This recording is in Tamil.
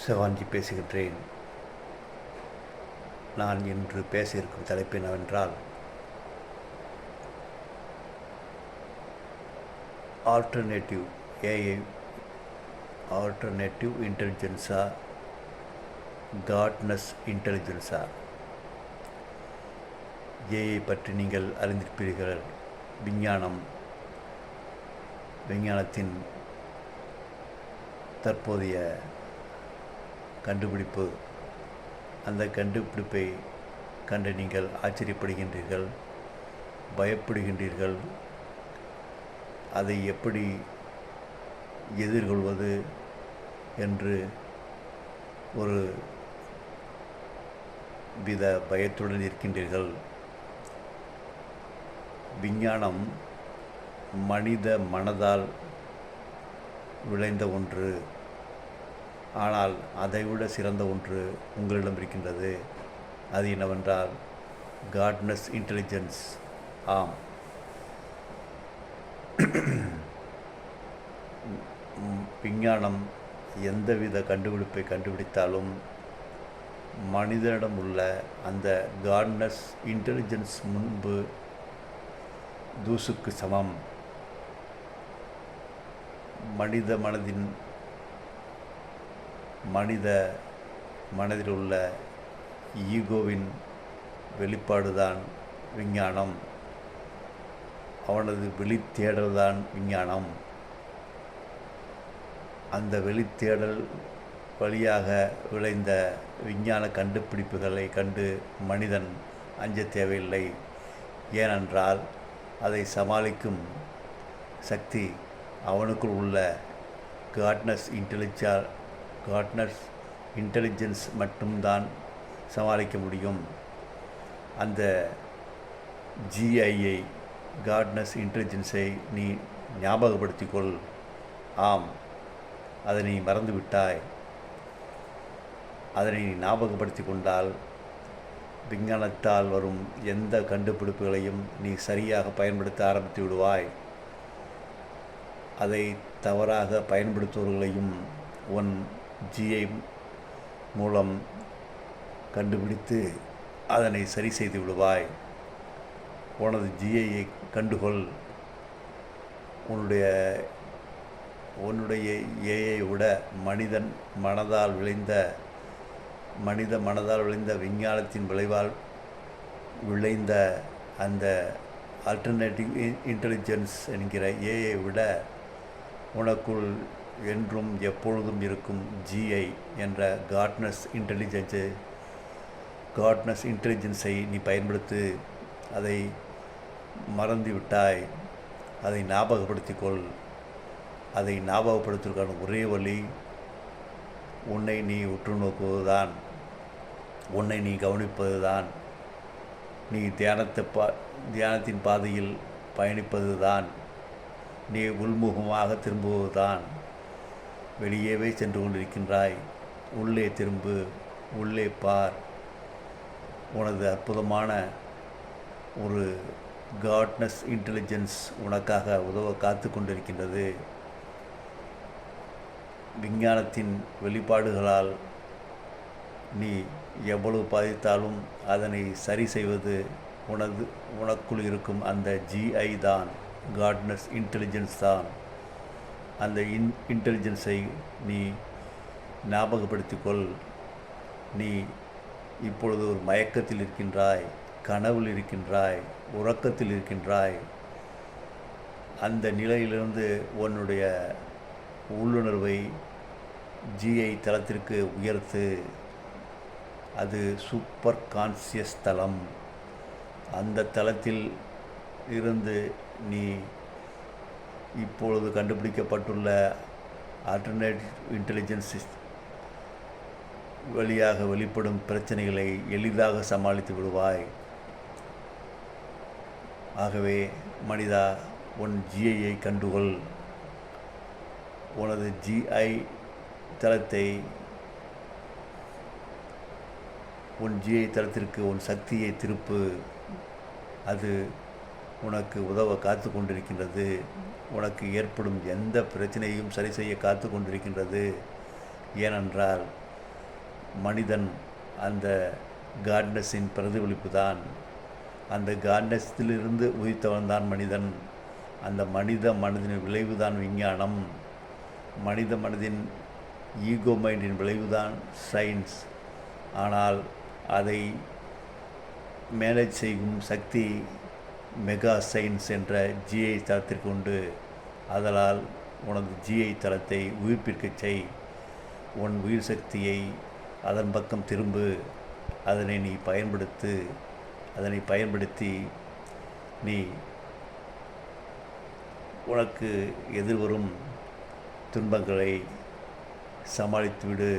சிவாஞ்சி பேசுகின்றேன். நான் இன்று பேச இருக்கும் தலைப்பு என்னவென்றால், ஆல்டர்னேட்டிவ் ஏஐ, ஆல்டர்னேட்டிவ் இன்டெலிஜென்ஸா, காட்னஸ் இன்டெலிஜென்ஸா? ஏஐ பற்றி நீங்கள் அறிந்திருப்பீர்கள். விஞ்ஞானத்தின் தற்போதைய கண்டுபிடிப்பு. அந்த கண்டுபிடிப்பை கண்டு நீங்கள் ஆச்சரியப்படுகின்றீர்கள், பயப்படுகின்றீர்கள். அதை எப்படி எதிர்கொள்வது என்று ஒரு வித பயத்துடன் இருக்கின்றீர்கள். விஞ்ஞானம் மனித மனதால் விளைந்த ஒன்று. ஆனால் அதைவிட சிறந்த ஒன்று உங்களிடம் இருக்கின்றது. அது என்னவென்றால் காட்னஸ் இன்டெலிஜென்ஸ். ஆம், விஞ்ஞானம் எந்தவித கண்டுபிடிப்பை கண்டுபிடித்தாலும் மனிதனிடம் உள்ள அந்த காட்னஸ் இன்டெலிஜென்ஸ் முன்பு தூசுக்கு சமம். மனித மனதில் உள்ள ஈகோவின் வெளிப்பாடுதான் விஞ்ஞானம். அவனது வெளித்தேடல்தான் விஞ்ஞானம். அந்த வெளித்தேடல் வழியாக விளைந்த விஞ்ஞான கண்டுபிடிப்புகளை கண்டு மனிதன் அஞ்ச தேவையில்லை. ஏனென்றால் அதை சமாளிக்கும் சக்தி அவனுக்குள் உள்ள காட்னஸ் இன்டெலிஜென்ஸ் மட்டும்தான் சமாளிக்க முடியும். அந்த ஜிஐயை, காட்னஸ் இன்டெலிஜென்ஸை நீ ஞாபகப்படுத்திக்கொள். ஆம், அதை நீ மறந்துவிட்டாய். அதனை நீ ஞாபகப்படுத்தி கொண்டால் விஞ்ஞானத்தால் வரும் எந்த கண்டுபிடிப்புகளையும் நீ சரியாக பயன்படுத்த ஆரம்பித்து விடுவாய். அதை தவறாக பயன்படுத்துபவர்களையும் உன் ஜிஐ மூலம் கண்டுபிடித்து அதனை சரி செய்து விடுவாய். உனது ஜிஐயை கண்டுகொள். உன்னுடைய ஏஐயை விட மனித மனதால் விளைந்த விஞ்ஞானத்தின் விளைவால் விளைந்த அந்த ஆல்டர்னேட்டிவ் இன்டெலிஜென்ஸ் என்கிற ஏஐயை விட உனக்குள் என்றும் எப்பொழுதும் இருக்கும் ஜிஐ என்ற காட்னஸ் இன்டெலிஜென்ஸை நீ பயன்படுத்து. அதை மறந்துவிட்டாய். அதை ஞாபகப்படுத்திக்கொள். அதை ஞாபகப்படுத்துவதற்கான ஒரே வழி உன்னை நீ உற்று நோக்குவதுதான், உன்னை நீ கவனிப்பதுதான், நீ தியானத்தின் பாதையில் பயணிப்பதுதான், நீ உள்முகமாக திரும்புவதுதான். வெளியேவே சென்று கொண்டிருக்கின்றாய். உள்ளே திரும்பு, உள்ளே பார். உனது அற்புதமான ஒரு காட்னஸ் இன்டெலிஜென்ஸ் உனக்காக உதவ காத்து கொண்டிருக்கின்றது. விஞ்ஞானத்தின் வெளிப்பாடுகளால் நீ எவ்வளவு பாதித்தாலும் அதனை சரி செய்வது உனக்குள் இருக்கும் அந்த ஜிஐ தான், காட்னஸ் இன்டெலிஜென்ஸ் தான். அந்த இன்டெலிஜென்ஸை நீ ஞாபகப்படுத்திக்கொள். நீ இப்பொழுது ஒரு மயக்கத்தில் இருக்கின்றாய், கனவில் இருக்கின்றாய், உறக்கத்தில் இருக்கின்றாய். அந்த நிலையிலிருந்து உன்னுடைய உள்ளுணர்வை ஜிஐ தளத்திற்கு உயர்த்து. அது சூப்பர் கான்சியஸ் தளம். அந்த தளத்தில் இருந்து நீ இப்பொழுது கண்டுபிடிக்கப்பட்டுள்ள ஆல்டர்னேட்டிவ் இன்டெலிஜென்ஸ் வழியாக வெளிப்படும் பிரச்சனைகளை எளிதாக சமாளித்து விடுவாய். ஆகவே மனிதா, உன் ஜிஐயை கண்டுகொள். உனது ஜிஐ தளத்தை, உன் ஜிஐ தளத்திற்கு உன் சக்தியை திருப்பு. அது உனக்கு உதவ காத்து கொண்டிருக்கின்றது. உனக்கு ஏற்படும் எந்த பிரச்சனையும் சரி செய்ய காத்து கொண்டிருக்கின்றது. ஏனென்றால் மனிதன் அந்த காட்னஸின் பிரதிபலிப்பு தான். அந்த காட்னஸிலிருந்து உதித்தவன் தான் மனிதன். அந்த மனித மனதின் விளைவுதான் விஞ்ஞானம். மனித மனதின் ஈகோ மைண்டின் விளைவுதான் சயின்ஸ். ஆனால் அதை மேனேஜ் செய்யும் சக்தி மெகா சயின்ஸ் என்ற ஜிஐ தளத்திற்கு உண்டு. ஆதலால் உனது ஜிஐ தளத்தை உயிர்ப்பிற்கச் செய். உன் உயிர் சக்தியை அதன் பக்கம் திரும்பு. அதனை நீ பயன்படுத்தி நீ உனக்கு எதிர்வரும் துன்பங்களை சமாளித்துவிடு.